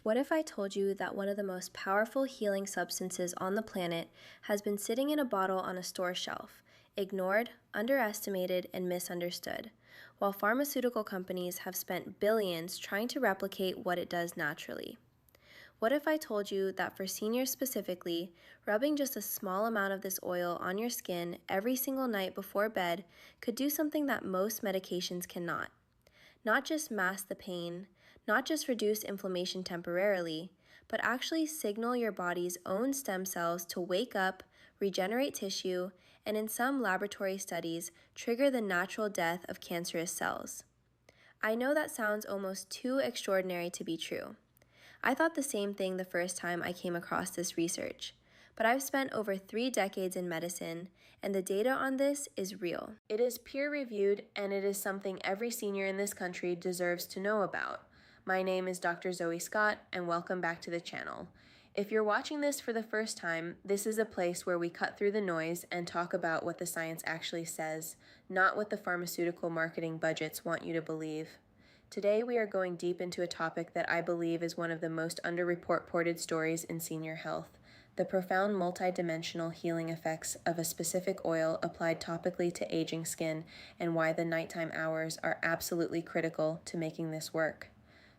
What if I told you that one of the most powerful healing substances on the planet has been sitting in a bottle on a store shelf, ignored, underestimated, and misunderstood, while pharmaceutical companies have spent billions trying to replicate what it does naturally? What if I told you that for seniors specifically, rubbing just a small amount of this oil on your skin every single night before bed could do something that most medications cannot? Not just mask the pain, not just reduce inflammation temporarily, but actually signal your body's own stem cells to wake up, regenerate tissue, and in some laboratory studies, trigger the natural death of cancerous cells. I know that sounds almost too extraordinary to be true. I thought the same thing the first time I came across this research. But I've spent over 3 decades in medicine, and the data on this is real. It is peer-reviewed, and it is something every senior in this country deserves to know about. My name is Dr. Zoey Scott, and welcome back to the channel. If you're watching this for the first time, this is a place where we cut through the noise and talk about what the science actually says, not what the pharmaceutical marketing budgets want you to believe. Today we are going deep into a topic that I believe is one of the most underreported stories in senior health: the profound multidimensional healing effects of a specific oil applied topically to aging skin, and why the nighttime hours are absolutely critical to making this work.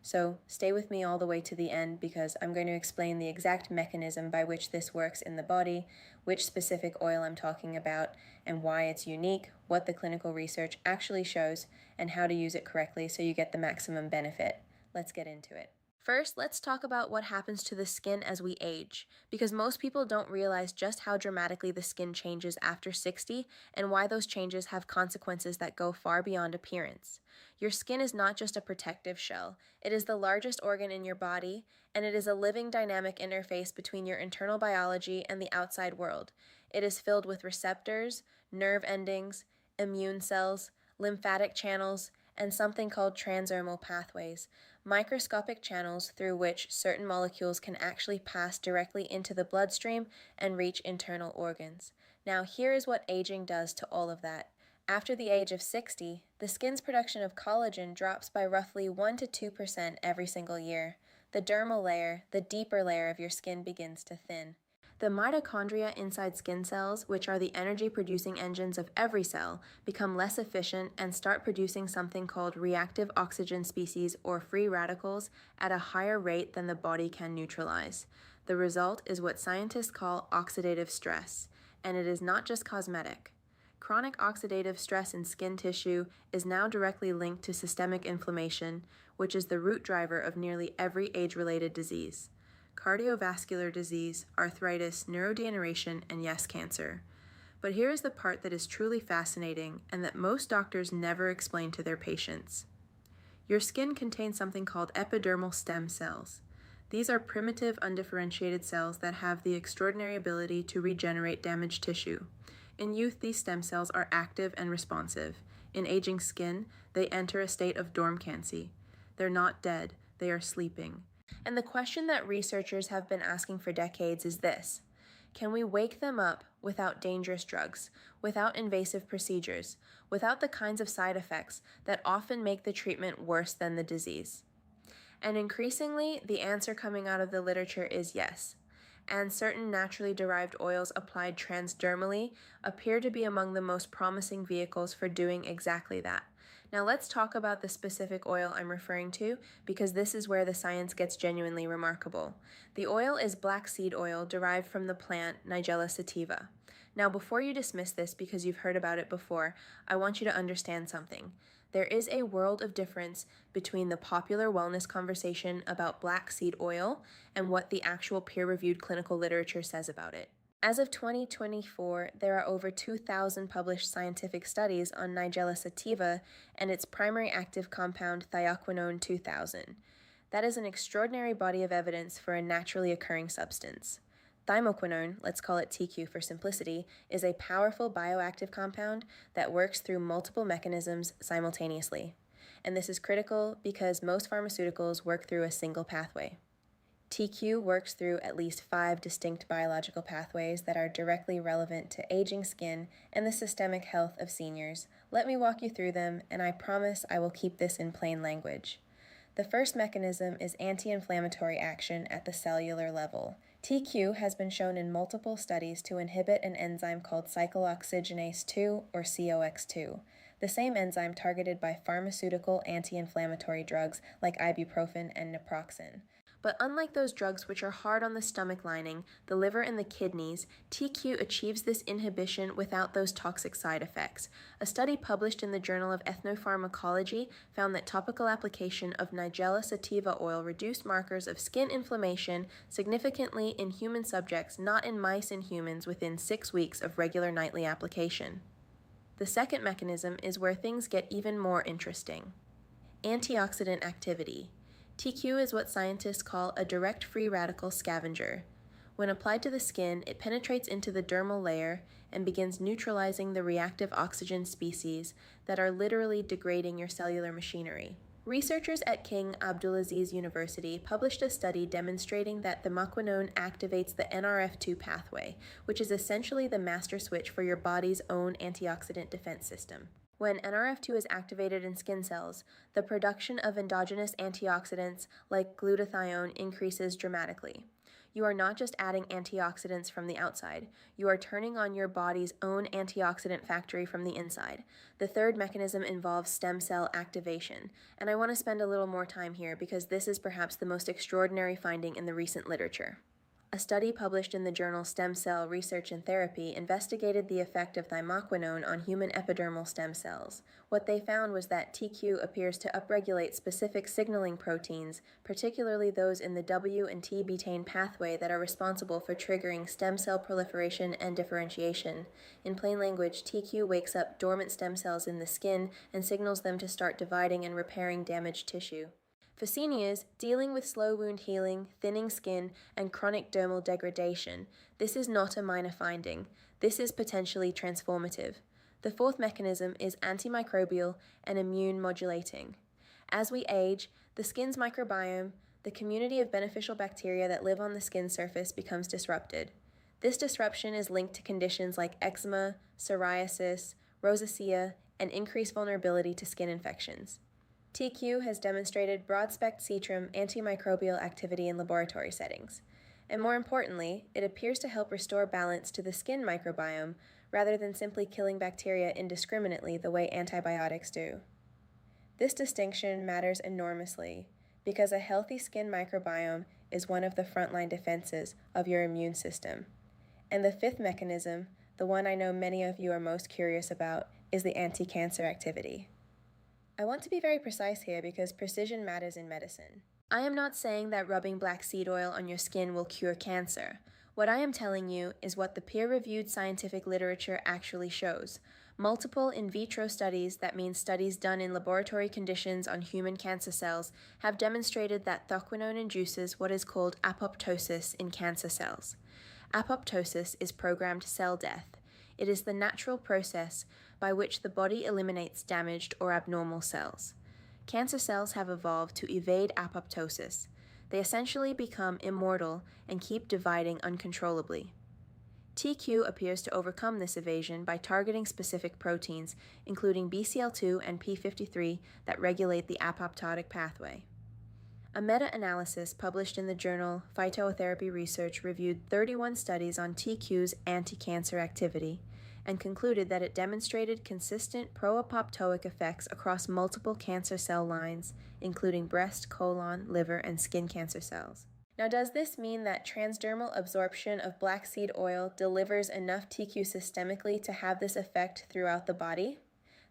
So stay with me all the way to the end, because I'm going to explain the exact mechanism by which this works in the body, which specific oil I'm talking about, and why it's unique, what the clinical research actually shows, and how to use it correctly so you get the maximum benefit. Let's get into it. First, let's talk about what happens to the skin as we age, because most people don't realize just how dramatically the skin changes after 60 and why those changes have consequences that go far beyond appearance. Your skin is not just a protective shell, it is the largest organ in your body, and it is a living dynamic interface between your internal biology and the outside world. It is filled with receptors, nerve endings, immune cells, lymphatic channels, and something called transdermal pathways, microscopic channels through which certain molecules can actually pass directly into the bloodstream and reach internal organs. Now, here is what aging does to all of that. After the age of 60, the skin's production of collagen drops by roughly 1 to 2% every single year. The dermal layer, the deeper layer of your skin, begins to thin. The mitochondria inside skin cells, which are the energy-producing engines of every cell, become less efficient and start producing something called reactive oxygen species, or free radicals, at a higher rate than the body can neutralize. The result is what scientists call oxidative stress, and it is not just cosmetic. Chronic oxidative stress in skin tissue is now directly linked to systemic inflammation, which is the root driver of nearly every age-related disease: cardiovascular disease, arthritis, neurodegeneration, and yes, cancer. But here is the part that is truly fascinating and that most doctors never explain to their patients. Your skin contains something called epidermal stem cells. These are primitive, undifferentiated cells that have the extraordinary ability to regenerate damaged tissue. In youth, these stem cells are active and responsive. In aging skin, they enter a state of dormancy. They're not dead, they are sleeping. And the question that researchers have been asking for decades is this: can we wake them up without dangerous drugs, without invasive procedures, without the kinds of side effects that often make the treatment worse than the disease? And increasingly, the answer coming out of the literature is yes. And certain naturally derived oils applied transdermally appear to be among the most promising vehicles for doing exactly that. Now let's talk about the specific oil I'm referring to, because this is where the science gets genuinely remarkable. The oil is black seed oil derived from the plant Nigella sativa. Now, before you dismiss this because you've heard about it before, I want you to understand something. There is a world of difference between the popular wellness conversation about black seed oil and what the actual peer-reviewed clinical literature says about it. As of 2024, there are over 2,000 published scientific studies on Nigella sativa and its primary active compound thiaquinone 2000. That is an extraordinary body of evidence for a naturally occurring substance. Thymoquinone, let's call it TQ for simplicity, is a powerful bioactive compound that works through multiple mechanisms simultaneously. And this is critical because most pharmaceuticals work through a single pathway. TQ works through at least 5 distinct biological pathways that are directly relevant to aging skin and the systemic health of seniors. Let me walk you through them, and I promise I will keep this in plain language. The first mechanism is anti-inflammatory action at the cellular level. TQ has been shown in multiple studies to inhibit an enzyme called cyclooxygenase 2 or COX2, the same enzyme targeted by pharmaceutical anti-inflammatory drugs like ibuprofen and naproxen. But unlike those drugs which are hard on the stomach lining, the liver, and the kidneys, TQ achieves this inhibition without those toxic side effects. A study published in the Journal of Ethnopharmacology found that topical application of Nigella sativa oil reduced markers of skin inflammation significantly in human subjects, not in mice and humans, within 6 weeks of regular nightly application. The second mechanism is where things get even more interesting. Antioxidant activity. TQ is what scientists call a direct free radical scavenger. When applied to the skin, it penetrates into the dermal layer and begins neutralizing the reactive oxygen species that are literally degrading your cellular machinery. Researchers at King Abdulaziz University published a study demonstrating that thimaquinone activates the NRF2 pathway, which is essentially the master switch for your body's own antioxidant defense system. When NRF2 is activated in skin cells, the production of endogenous antioxidants like glutathione increases dramatically. You are not just adding antioxidants from the outside, you are turning on your body's own antioxidant factory from the inside. The third mechanism involves stem cell activation, and I want to spend a little more time here because this is perhaps the most extraordinary finding in the recent literature. A study published in the journal Stem Cell Research and Therapy investigated the effect of thimaquinone on human epidermal stem cells. What they found was that TQ appears to upregulate specific signaling proteins, particularly those in the W and T betaine pathway that are responsible for triggering stem cell proliferation and differentiation. In plain language, TQ wakes up dormant stem cells in the skin and signals them to start dividing and repairing damaged tissue. For seniors dealing with slow wound healing, thinning skin, and chronic dermal degradation, this is not a minor finding. This is potentially transformative. The fourth mechanism is antimicrobial and immune modulating. As we age, the skin's microbiome, the community of beneficial bacteria that live on the skin surface, becomes disrupted. This disruption is linked to conditions like eczema, psoriasis, rosacea, and increased vulnerability to skin infections. TQ has demonstrated broad-spectrum antimicrobial activity in laboratory settings. And more importantly, it appears to help restore balance to the skin microbiome rather than simply killing bacteria indiscriminately the way antibiotics do. This distinction matters enormously because a healthy skin microbiome is one of the frontline defenses of your immune system. And the fifth mechanism, the one I know many of you are most curious about, is the anti-cancer activity. I want to be very precise here because precision matters in medicine. I am not saying that rubbing black seed oil on your skin will cure cancer. What I am telling you is what the peer-reviewed scientific literature actually shows. Multiple in vitro studies, that means studies done in laboratory conditions on human cancer cells, have demonstrated that thimaquinone induces what is called apoptosis in cancer cells. Apoptosis is programmed cell death. It is the natural process by which the body eliminates damaged or abnormal cells. Cancer cells have evolved to evade apoptosis. They essentially become immortal and keep dividing uncontrollably. TQ appears to overcome this evasion by targeting specific proteins, including BCL2 and P53, that regulate the apoptotic pathway. A meta-analysis published in the journal Phytotherapy Research reviewed 31 studies on TQ's anti-cancer activity and concluded that it demonstrated consistent pro-apoptotic effects across multiple cancer cell lines, including breast, colon, liver, and skin cancer cells. Now, does this mean that transdermal absorption of black seed oil delivers enough TQ systemically to have this effect throughout the body?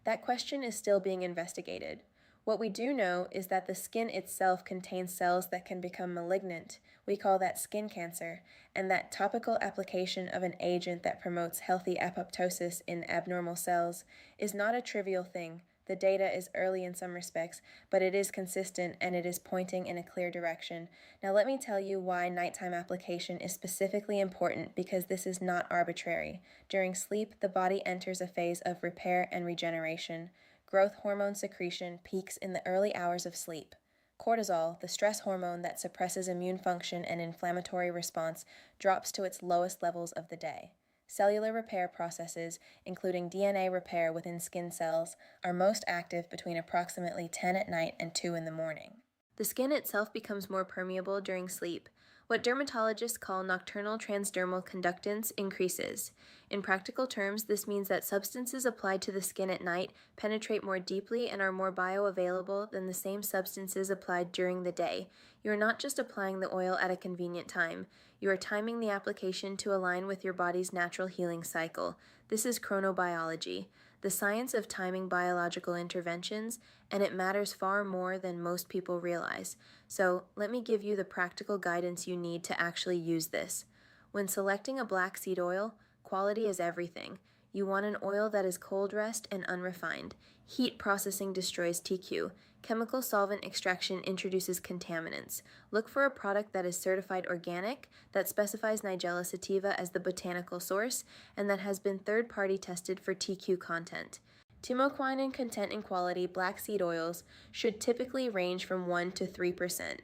That question is still being investigated. What we do know is that the skin itself contains cells that can become malignant. We call that skin cancer, and that topical application of an agent that promotes healthy apoptosis in abnormal cells is not a trivial thing. The data is early in some respects, but it is consistent and it is pointing in a clear direction. Now let me tell you why nighttime application is specifically important, because this is not arbitrary. During sleep, the body enters a phase of repair and regeneration. Growth hormone secretion peaks in the early hours of sleep. Cortisol, the stress hormone that suppresses immune function and inflammatory response, drops to its lowest levels of the day. Cellular repair processes, including DNA repair within skin cells, are most active between approximately 10 at night and 2 in the morning. The skin itself becomes more permeable during sleep. What dermatologists call nocturnal transdermal conductance increases. In practical terms, this means that substances applied to the skin at night penetrate more deeply and are more bioavailable than the same substances applied during the day. You are not just applying the oil at a convenient time. You are timing the application to align with your body's natural healing cycle. This is chronobiology, the science of timing biological interventions, and it matters far more than most people realize. So, let me give you the practical guidance you need to actually use this. When selecting a black seed oil, quality is everything. You want an oil that is cold pressed and unrefined. Heat processing destroys TQ. Chemical solvent extraction introduces contaminants. Look for a product that is certified organic, that specifies Nigella sativa as the botanical source, and that has been third-party tested for TQ content. Timoquine and content in quality black seed oils should typically range from 1 to 3%.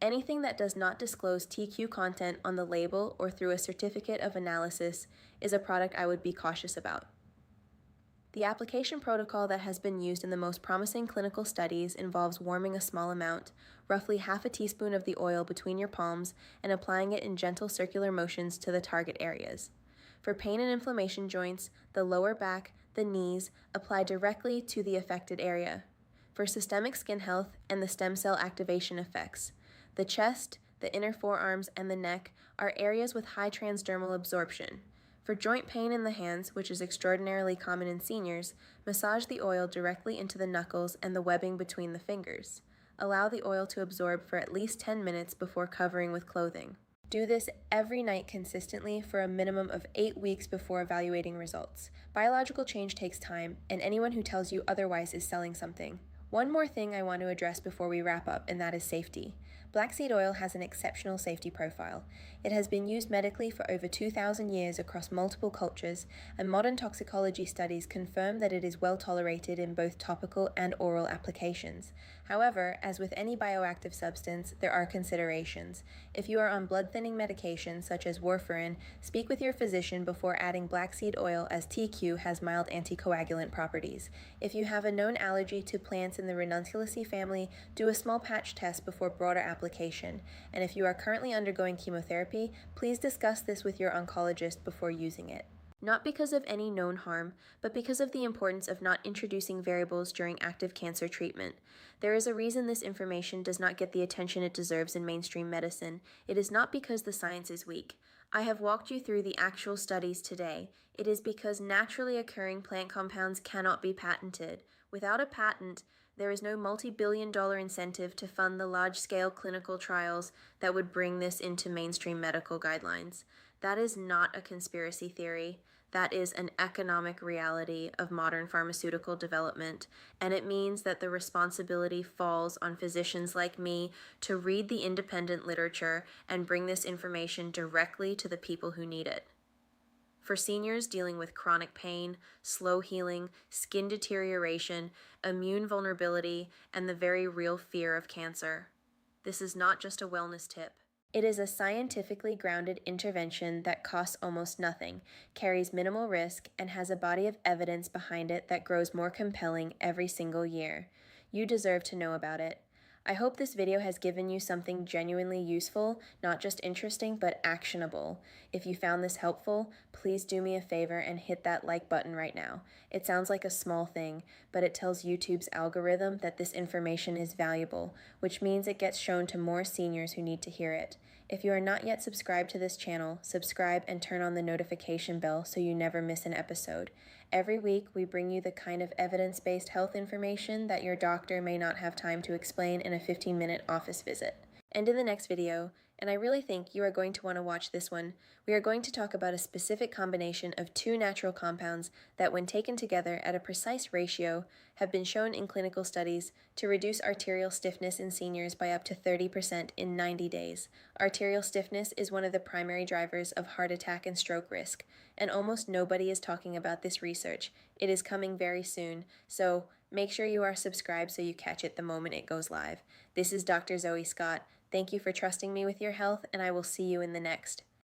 Anything that does not disclose TQ content on the label or through a certificate of analysis is a product I would be cautious about. The application protocol that has been used in the most promising clinical studies involves warming a small amount, roughly half a teaspoon of the oil between your palms, and applying it in gentle circular motions to the target areas. For pain and inflammation joints, the lower back, the knees, apply directly to the affected area. For systemic skin health and the stem cell activation effects, the chest, the inner forearms, and the neck are areas with high transdermal absorption. For joint pain in the hands, which is extraordinarily common in seniors, massage the oil directly into the knuckles and the webbing between the fingers. Allow the oil to absorb for at least 10 minutes before covering with clothing. Do this every night consistently for a minimum of 8 weeks before evaluating results. Biological change takes time, and anyone who tells you otherwise is selling something. One more thing I want to address before we wrap up, and that is safety. Black seed oil has an exceptional safety profile. It has been used medically for over 2,000 years across multiple cultures, and modern toxicology studies confirm that it is well tolerated in both topical and oral applications. However, as with any bioactive substance, there are considerations. If you are on blood-thinning medications such as warfarin, speak with your physician before adding black seed oil, as TQ has mild anticoagulant properties. If you have a known allergy to plants in the Ranunculaceae family, do a small patch test before broader application. And if you are currently undergoing chemotherapy, please discuss this with your oncologist before using it. Not because of any known harm, but because of the importance of not introducing variables during active cancer treatment. There is a reason this information does not get the attention it deserves in mainstream medicine. It is not because the science is weak. I have walked you through the actual studies today. It is because naturally occurring plant compounds cannot be patented. Without a patent, there is no multi-billion-dollar incentive to fund the large-scale clinical trials that would bring this into mainstream medical guidelines. That is not a conspiracy theory. That is an economic reality of modern pharmaceutical development, and it means that the responsibility falls on physicians like me to read the independent literature and bring this information directly to the people who need it. For seniors dealing with chronic pain, slow healing, skin deterioration, immune vulnerability, and the very real fear of cancer, this is not just a wellness tip. It is a scientifically grounded intervention that costs almost nothing, carries minimal risk, and has a body of evidence behind it that grows more compelling every single year. You deserve to know about it. I hope this video has given you something genuinely useful, not just interesting, but actionable. If you found this helpful, please do me a favor and hit that like button right now. It sounds like a small thing, but it tells YouTube's algorithm that this information is valuable, which means it gets shown to more seniors who need to hear it. If you are not yet subscribed to this channel, subscribe and turn on the notification bell so you never miss an episode. Every week, we bring you the kind of evidence-based health information that your doctor may not have time to explain in a 15-minute office visit. And in the next video, and I really think you are going to want to watch this one, we are going to talk about a specific combination of two natural compounds that, when taken together at a precise ratio, have been shown in clinical studies to reduce arterial stiffness in seniors by up to 30% in 90 days. Arterial stiffness is one of the primary drivers of heart attack and stroke risk, and almost nobody is talking about this research. It is coming very soon, so make sure you are subscribed so you catch it the moment it goes live. This is Dr. Zoey Scott. Thank you for trusting me with your health, and I will see you in the next.